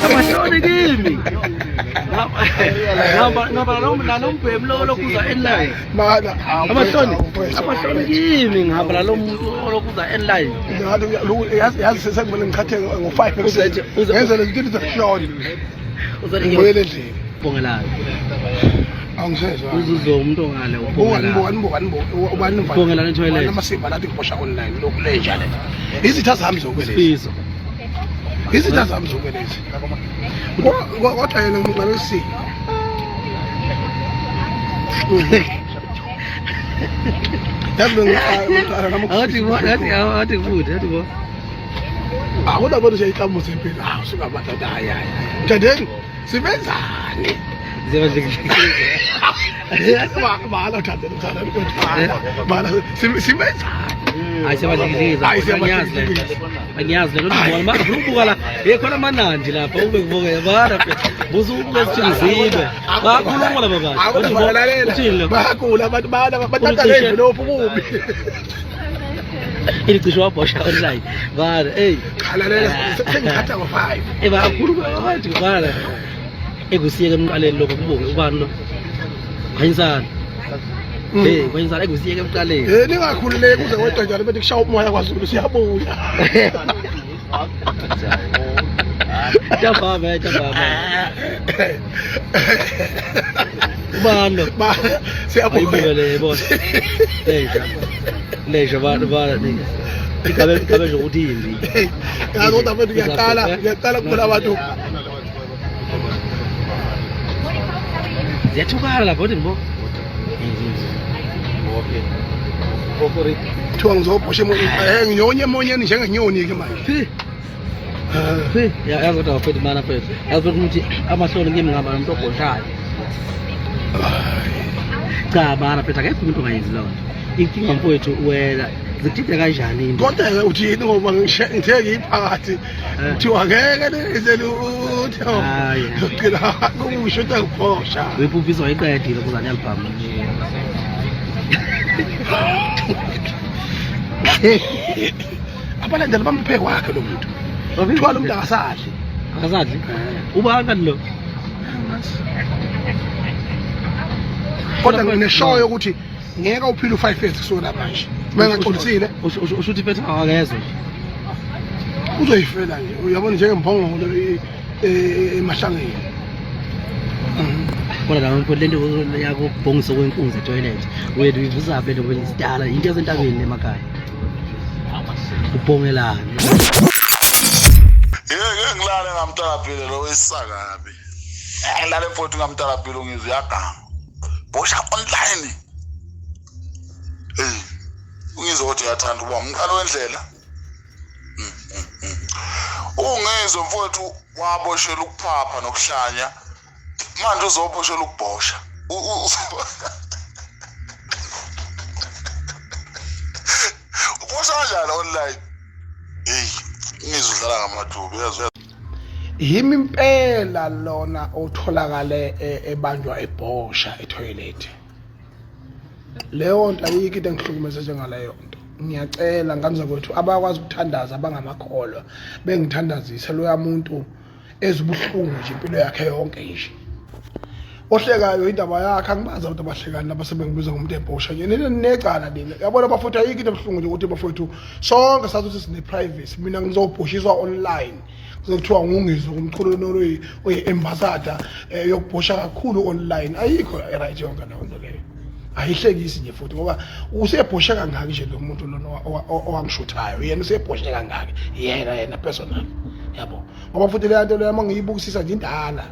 Amahloni kimi. Ngaba nalombhemu lokuza enline. Amahloni kimi ngihamba nalomuntu lokuza enline. Yazi sesekumele ngikhatheke ngo5 ekuseni. Ngenza lezi zinto zakuhloni. Ngibuyele endlini. Bongelana. Angisezwa. Uzuzo umuntu ongale ubani bongelana etoilet. Amasimba lathi kubosha online lokhu lenjalo. Izitha zami zokweleza. Fiso. Izitha zami zokweleza. Kodwa yena ngicela isimo. Athi futhi. Akuda bona siyayikamuza impela. Singabathatha hayi. Mthandeni, sibenzani? Bala uthandeni bala sibenzani? Angiyazi lo ngibona makubuka la khona manandi lapha ube kuboke bara busuku lesithingizile bakhuluma laba bantu balalela bayagula abantu batatale lokho kubi ilicisho wabosha online bara khalalela sengithatha ngo5 bakhuluma bathi bara ekusiyeke emqaleni lokho kubuke ubani lo khanyisana kwenzala ekusiyeke emqaleni ningakhululeki uze wedwa njalo bethi kushaya umoya kwaZulu siyabuya Tababa Ubani siyabuya le boss leja abantu ikabe nje ukuthi yimbi yazi kodwa mfethu ngiyaqala kubona abantu ziyathukana lapho uthi ngibo kuthiwa ngizobhosha nginyonye emoyeni njengenyoni ke manje yazi kodwa mfethu mana mfethu yazi ukuthi amahloni kimi ngihamba nomuntu obhoshayo cha mana mfethu akekho umuntu ongayenzi loo nto inkinga mfowethu wena zithinta kanjani into kodwa uthi yini ngoba ngitheke iphakathi kuthiwa ngeke nizelutho ngicela kungishuta kuphosha wepufiswa iqedile kuzani album abalandeli bamphe kwakhe lo muntu kuthiwa lo muntu akasadli ubanga lo kodwa ngineshow yokuthi ngeke uphile u5 years kusona manje bengaxolisile ushuthi phethe akezwe uzoyifela nje uyabona njengembongolo emahlangeni kodwa la mfowethu lento yakho bhongisa kwenkunzi etoilet wethu uzabe lo kwelisitala into yasentabeni emakhaya ubhongelana ngilale ngamntalaphile lo wesisakabi ngilale mfowethu ngamntalaphile ngizwe yaganga bosha online ungizwe ukuthi uyathanda uba umqalo wendlela ungizwe mfowethu waboshela ukuphapha nokuhlanya manje uzoboshela ukubhosha ubosha kanjani online ngizwe udlala ngamathuba yazi yimi impela lona otholakale ebanjwa ebhosha etoilet leyo nto ayikho into engihlukumeza njengaleyo nto ngiyacela ngani kwethu abakwazi ukuthandaza abangamakholwa bengithandazise lo yamuntu ezibuhlungu nje impilo yakhe yonke nje ohlekayo indaba yakhe angibaza ukuthi abahlekani labasebengibiza ngomuntu ebhosha nje necala lina yabona bafutha ayikho into ebuhlungu nje ukuthi bafuthu sonke sathi ukuthi sine privacy mina ngizobhoshiswa online kuzothiwa ngungizwe kumculo noroyi oyi-ambassador yokubhosha kakhulu online ayikho right yonke leyo nto leyo ayihlekisi nje futhi ngoba usebhosha kangaki nje lo muntu lona owangishuthayo yena usebhosha kangaki yena personal yabo ngoba futhi le nto leyo mangiyibukisisa nje indala